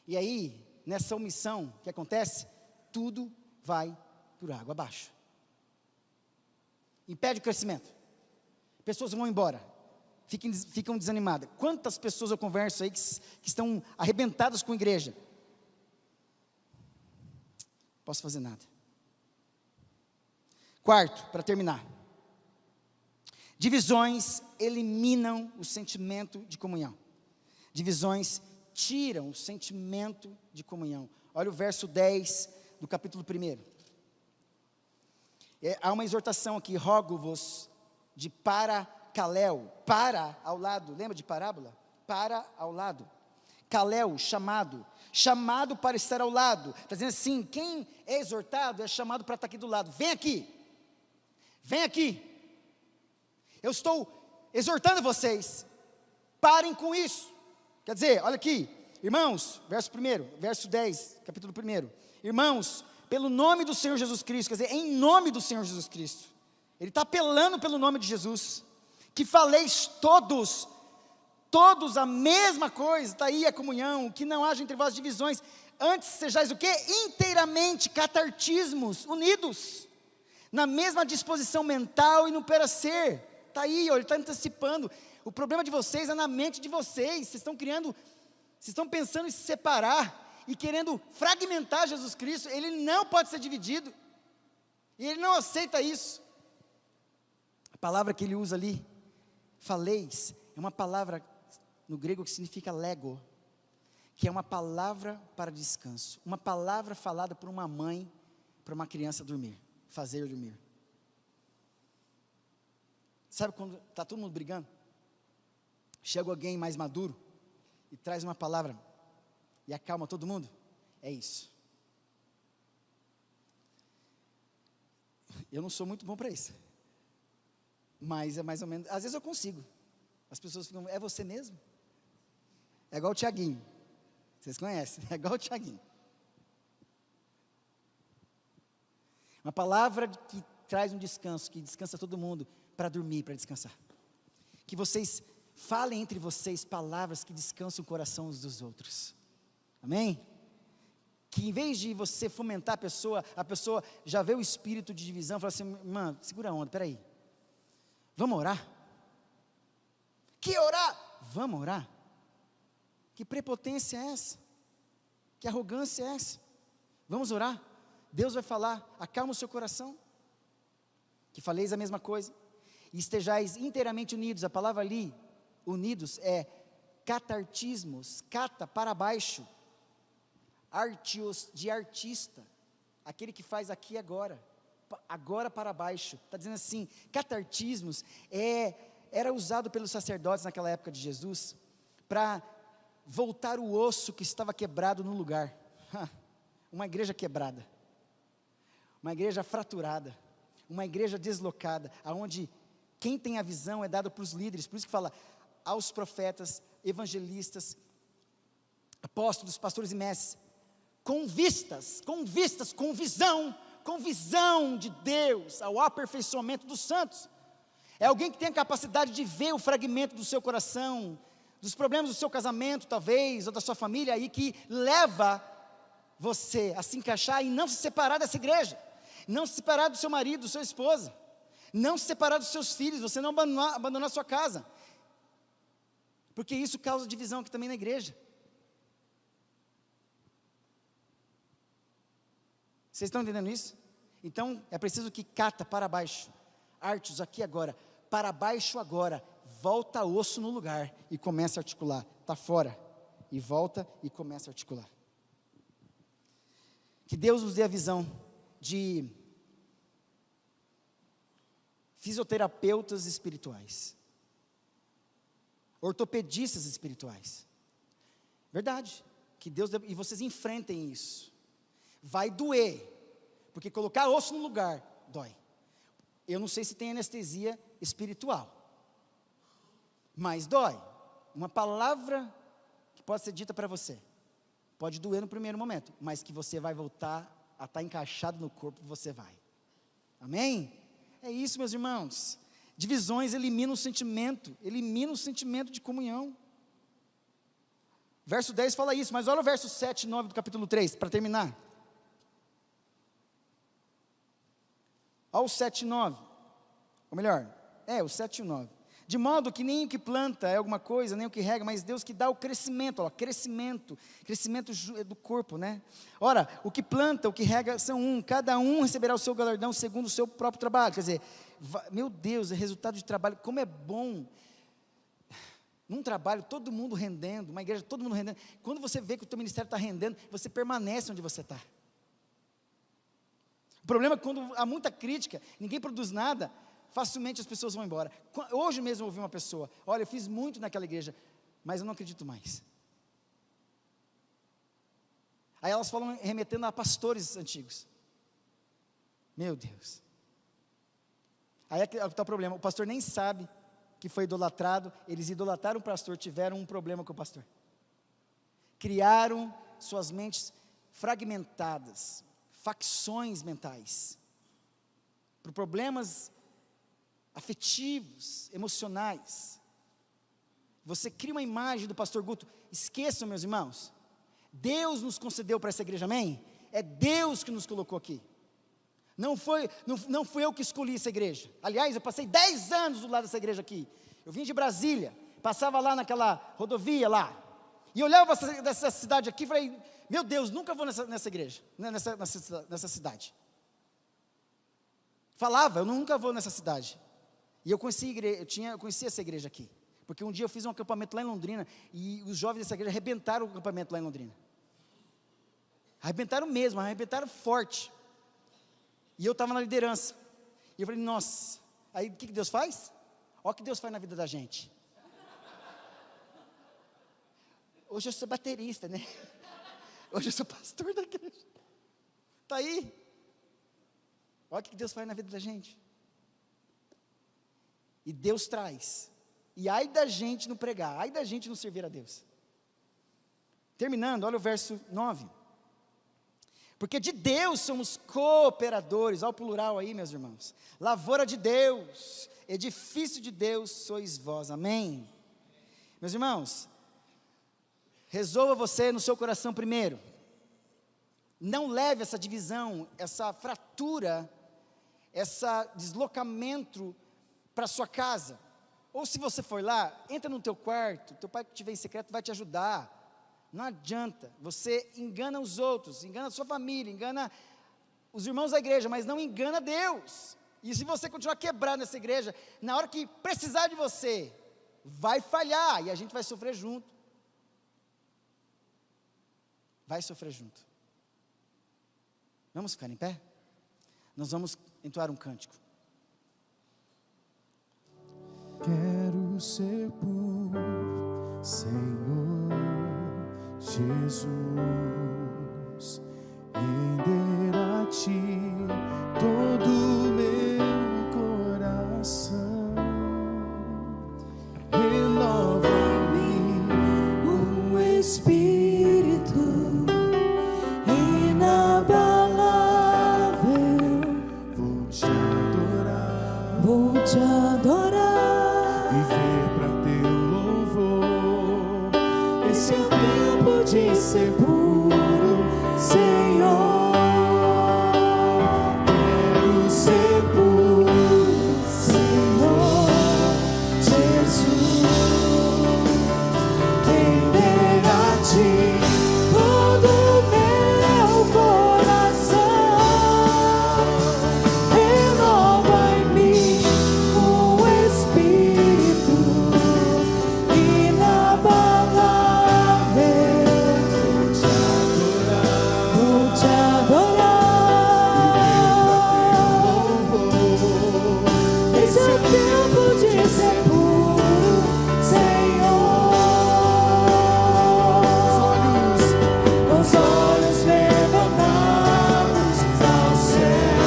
E aí, nessa omissão que acontece, tudo vai por água abaixo. Impede o crescimento. Pessoas vão embora, ficam desanimadas. Quantas pessoas eu converso aí que estão arrebentadas com a igreja? Não posso fazer nada. Quarto, para terminar. Divisões eliminam o sentimento de comunhão. Divisões tiram o sentimento de comunhão. Olha o verso 10 do capítulo 1. Há uma exortação aqui, rogo-vos de paracaléu, para ao lado, lembra de parábola? Para ao lado, caléu, chamado para estar ao lado, está dizendo assim, quem é exortado é chamado para estar aqui do lado, vem aqui, eu estou exortando vocês, parem com isso. Quer dizer, olha aqui, irmãos, verso 10, capítulo 1, irmãos, pelo nome do Senhor Jesus Cristo, quer dizer, em nome do Senhor Jesus Cristo, ele está apelando pelo nome de Jesus, que faleis todos a mesma coisa, está aí a comunhão, que não haja entre vós divisões, antes sejais o quê? Inteiramente catartismos, unidos, na mesma disposição mental e no parecer, está aí, ó, ele está antecipando. O problema de vocês é na mente de vocês estão pensando em se separar e querendo fragmentar Jesus Cristo. Ele não pode ser dividido, e ele não aceita isso. A palavra que ele usa ali, faleis, é uma palavra no grego que significa lego, que é uma palavra para descanso, uma palavra falada por uma mãe para uma criança dormir, fazer dormir. Sabe quando está todo mundo brigando? Chega alguém mais maduro e traz uma palavra e acalma todo mundo? É isso. Eu não sou muito bom para isso, mas é mais ou menos, às vezes eu consigo. As pessoas ficam, é você mesmo? É igual o Tiaguinho, vocês conhecem, é igual o Tiaguinho. Uma palavra que traz um descanso, que descansa todo mundo para dormir, para descansar. Que vocês falem entre vocês palavras que descansam o coração uns dos outros. Amém? Que em vez de você fomentar a pessoa já vê o espírito de divisão, fala assim, irmã, segura a onda, peraí. Vamos orar? Que orar? Vamos orar? Que prepotência é essa? Que arrogância é essa? Vamos orar? Deus vai falar, acalma o seu coração. Que faleis a mesma coisa, e estejais inteiramente unidos. A palavra ali, unidos, é catartismos, cata, para baixo, artios, de artista, aquele que faz aqui e agora, agora para baixo, está dizendo assim, catartismos, era usado pelos sacerdotes naquela época de Jesus, para voltar o osso que estava quebrado no lugar. Uma igreja quebrada, uma igreja fraturada, uma igreja deslocada, aonde quem tem a visão é dado para os líderes. Por isso que fala, aos profetas, evangelistas, apóstolos, pastores e mestres, com visão de Deus, ao aperfeiçoamento dos santos. É alguém que tem a capacidade de ver o fragmento do seu coração, dos problemas do seu casamento, talvez, ou da sua família, aí que leva você a se encaixar e não se separar dessa igreja, não se separar do seu marido, da sua esposa, não se separar dos seus filhos, você não abandonar a sua casa, porque isso causa divisão aqui também na igreja. Vocês estão entendendo isso? Então, é preciso que cata para baixo, artios aqui agora, para baixo agora, volta osso no lugar, e começa a articular, está fora, e volta e começa a articular. Que Deus nos dê a visão de fisioterapeutas espirituais, ortopedistas espirituais, verdade, que Deus dê, e vocês enfrentem isso, vai doer, porque colocar osso no lugar, dói. Eu não sei se tem anestesia espiritual, mas dói. Uma palavra que pode ser dita para você, pode doer no primeiro momento, mas que você vai voltar a estar encaixado no corpo, você vai. Amém? É isso, meus irmãos. Divisões eliminam o sentimento de comunhão. Verso 10 fala isso, mas olha o verso 7 e 9 do capítulo 3, para terminar. Olha o 7 e 9, ou melhor, o 7 e o 9. De modo que nem o que planta é alguma coisa, nem o que rega, mas Deus que dá o crescimento, crescimento do corpo, né? Ora, o que planta, o que rega são cada um receberá o seu galardão segundo o seu próprio trabalho. Quer dizer, meu Deus, é resultado de trabalho, como é bom, num trabalho, todo mundo rendendo, uma igreja, todo mundo rendendo. Quando você vê que o teu ministério está rendendo, você permanece onde você está. O problema é que quando há muita crítica, ninguém produz nada, facilmente as pessoas vão embora. Hoje mesmo eu ouvi uma pessoa, olha, eu fiz muito naquela igreja, mas eu não acredito mais. Aí elas falam remetendo a pastores antigos. Meu Deus. Aí é que está o problema, o pastor nem sabe que foi idolatrado, eles idolatraram o pastor, tiveram um problema com o pastor. Criaram suas mentes fragmentadas, facções mentais, por problemas afetivos, emocionais. Você cria uma imagem do pastor Guto. Esqueçam, meus irmãos, Deus nos concedeu para essa igreja, amém? É Deus que nos colocou aqui. Não fui eu que escolhi essa igreja. Aliás, eu passei 10 anos do lado dessa igreja aqui. Eu vim de Brasília, passava lá naquela rodovia lá, e olhava para essa cidade aqui e falei, meu Deus, nunca vou nessa igreja, nessa cidade. Falava, eu nunca vou nessa cidade. E eu conheci essa igreja aqui, porque um dia eu fiz um acampamento lá em Londrina, e os jovens dessa igreja arrebentaram o acampamento lá em Londrina. Arrebentaram mesmo, arrebentaram forte. E eu estava na liderança, e eu falei, nossa, aí o que Deus faz? Olha o que Deus faz na vida da gente. Hoje eu sou baterista, né? Hoje eu sou pastor da igreja. Está aí. Olha o que Deus faz na vida da gente. E Deus traz. E ai da gente não pregar, ai da gente não servir a Deus. Terminando, olha o verso 9. Porque de Deus somos cooperadores, olha o plural aí, meus irmãos. Lavoura de Deus, edifício de Deus sois vós, amém? Meus irmãos, resolva você no seu coração primeiro. Não leve essa divisão, essa fratura, esse deslocamento para sua casa. Ou se você for lá, entra no teu quarto, teu pai que estiver em secreto vai te ajudar. Não adianta, você engana os outros, engana a sua família, engana os irmãos da igreja, mas não engana Deus. E se você continuar quebrado nessa igreja, na hora que precisar de você, vai falhar, e a gente vai sofrer junto. Vai sofrer junto. Vamos ficar em pé? Nós vamos entoar um cântico. Quero ser por Senhor Jesus, render a Ti todo o meu coração. Renova em mim um espírito inabalável. Vou te adorar, Vou te adorar, viver pra teu louvor. Esse é o tempo de ser puro, Senhor. Quero ser puro, Senhor Jesus. Render a Ti todo o meu coração. Renova em mim um espírito inabalável. Vou te adorar, esse é o tempo de ser puro, Senhor. Com os olhos levantados ao céu,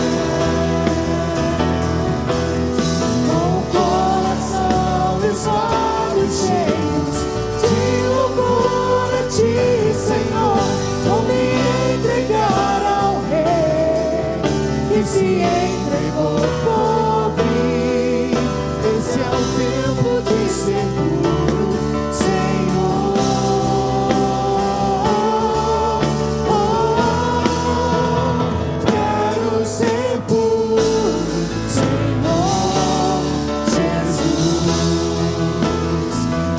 com o coração e os olhos cheios de louvor a Ti, Senhor. Vou me entregar ao Rei que se entregou por mim. Esse é o tempo de ser puro, Senhor. Quero ser puro, Senhor Jesus.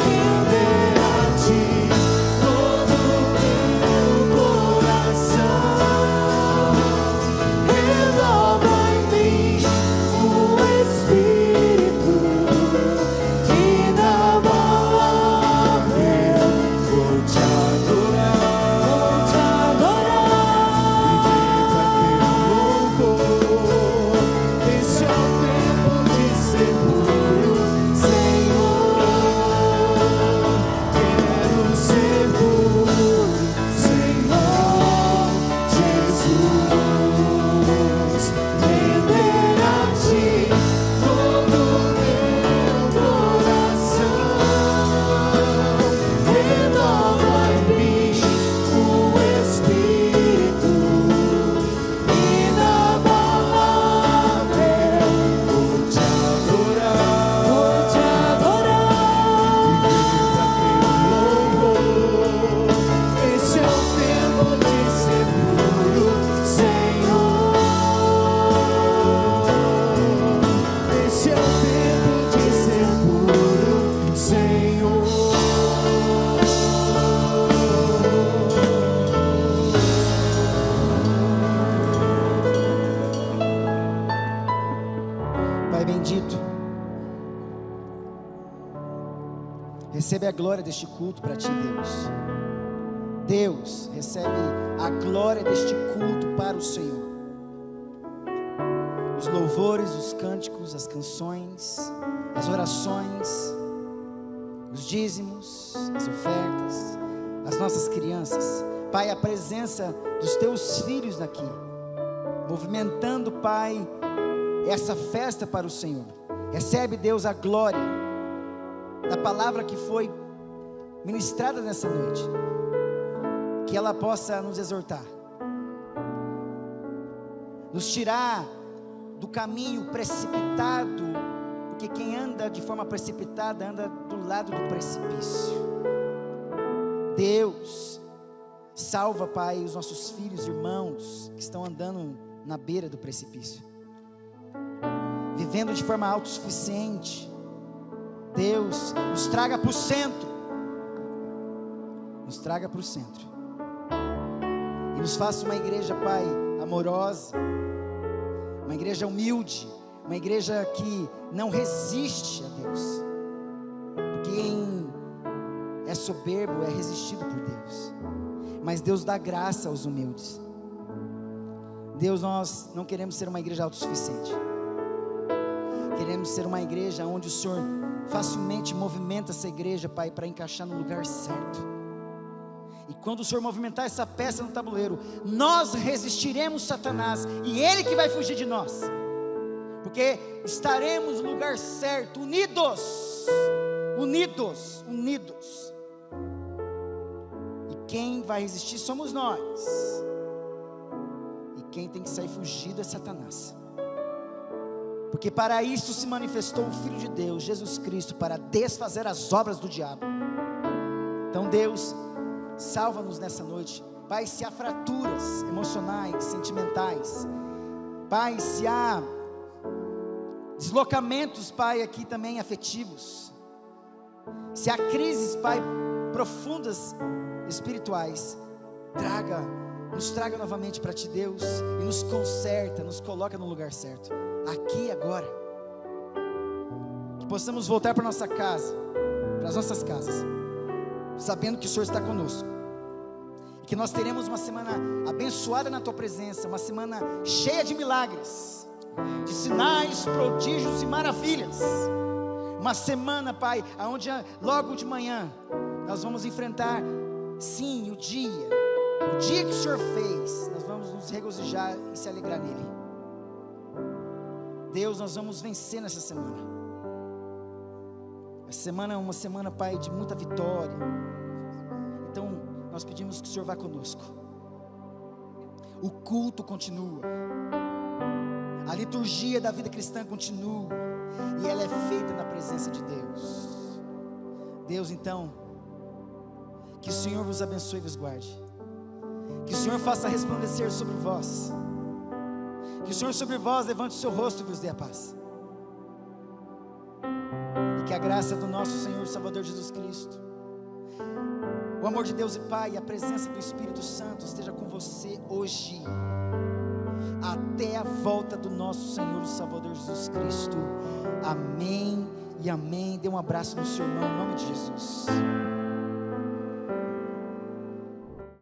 Render a Ti todo o meu coração. Renova em mim um espírito inabalável. Vou te adorar, viver pra teu louvor. Esse é o tempo de ser puro, Senhor. Quero ser puro, Senhor Jesus. Render a Ti todo o meu coração. Renova em mim um espírito inabalável. Vou te adorar, viver pra teu louvor. Esse é o tempo de ser puro, Senhor. Esse é o tempo de ser puro, Senhor. Pai bendito, recebe a glória deste culto para Ti, Deus. Deus, recebe a glória deste culto para o Senhor. Os louvores, os cânticos, as canções, as orações, os dízimos, as ofertas, as nossas crianças. Pai, a presença dos Teus filhos aqui, movimentando, Pai, essa festa para o Senhor. Recebe, Deus, a glória da palavra que foi ministrada nessa noite, que ela possa nos exortar, nos tirar do caminho precipitado, porque quem anda de forma precipitada anda do lado do precipício. Deus, salva, Pai, os nossos filhos, irmãos que estão andando na beira do precipício, vivendo de forma autossuficiente. Deus, nos traga para o centro, nos traga para o centro, e nos faça uma igreja, Pai, amorosa, uma igreja humilde, uma igreja que não resiste a Deus, porque quem é soberbo é resistido por Deus, mas Deus dá graça aos humildes. Deus, nós não queremos ser uma igreja autossuficiente, queremos ser uma igreja onde o Senhor facilmente movimenta essa igreja, Pai, para encaixar no lugar certo. E quando o Senhor movimentar essa peça no tabuleiro, nós resistiremos Satanás, e ele que vai fugir de nós, porque estaremos no lugar certo, unidos. E quem vai resistir somos nós, e quem tem que sair fugido é Satanás, porque para isso se manifestou o Filho de Deus, Jesus Cristo, para desfazer as obras do diabo. Então Deus, salva-nos nessa noite, Pai. Se há fraturas emocionais, sentimentais, Pai, se há deslocamentos, Pai, aqui também afetivos, se há crises, Pai, profundas espirituais, nos traga novamente para Ti, Deus, e nos conserta, nos coloca no lugar certo, aqui e agora, que possamos voltar para nossa casa, para as nossas casas, sabendo que o Senhor está conosco, e que nós teremos uma semana abençoada na Tua presença, uma semana cheia de milagres, de sinais, prodígios e maravilhas, uma semana, Pai, onde logo de manhã nós vamos enfrentar, sim, o dia que o Senhor fez, nós vamos nos regozijar e se alegrar nele. Deus, nós vamos vencer nessa semana. Essa semana é uma semana, Pai, de muita vitória. Então nós pedimos que o Senhor vá conosco. O culto continua, a liturgia da vida cristã continua, e ela é feita na presença de Deus. Deus, então, que o Senhor vos abençoe e vos guarde, que o Senhor faça resplandecer sobre vós, que o Senhor sobre vós levante o seu rosto e vos dê a paz, e que a graça do nosso Senhor e Salvador Jesus Cristo, o amor de Deus e Pai, e a presença do Espírito Santo esteja com você hoje, até a volta do nosso Senhor e Salvador Jesus Cristo. Amém e amém. Dê um abraço no seu irmão, em nome de Jesus.